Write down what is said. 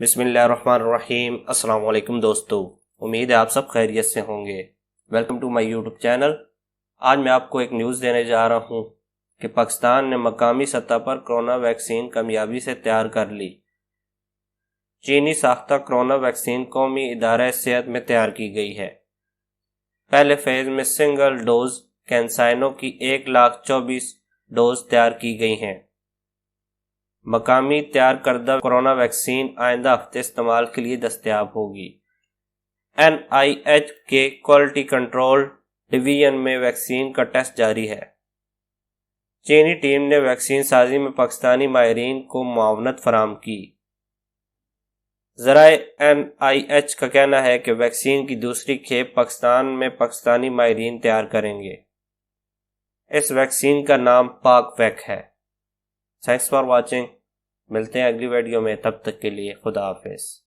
بسم اللہ الرحمن الرحیم۔ السلام علیکم دوستو، امید ہے آپ سب خیریت سے ہوں گے۔ Welcome to my YouTube channel. آج میں آپ کو ایک نیوز دینے جا رہا ہوں کہ پاکستان نے مقامی سطح پر کرونا ویکسین کامیابی سے تیار کر لی۔ چینی ساختہ کرونا ویکسین قومی ادارہ صحت میں تیار کی گئی ہے۔ پہلے فیز میں سنگل ڈوز کینسائنو کی 1,24,000 ڈوز تیار کی گئی ہیں۔ مقامی تیار کردہ کرونا ویکسین آئندہ ہفتے استعمال کے لیے دستیاب ہوگی۔ NIH کے کوالٹی کنٹرول ڈویژن میں ویکسین کا ٹیسٹ جاری ہے۔ چینی ٹیم نے ویکسین سازی میں پاکستانی ماہرین کو معاونت فراہم کی۔ ذرائع NIH کا کہنا ہے کہ ویکسین کی دوسری کھیپ پاکستان میں پاکستانی ماہرین تیار کریں گے۔ اس ویکسین کا نام پاک ویک ہے۔ Thanks for watching. ملتے ہیں اگلی ویڈیو میں، تب تک کے لیے خدا حافظ۔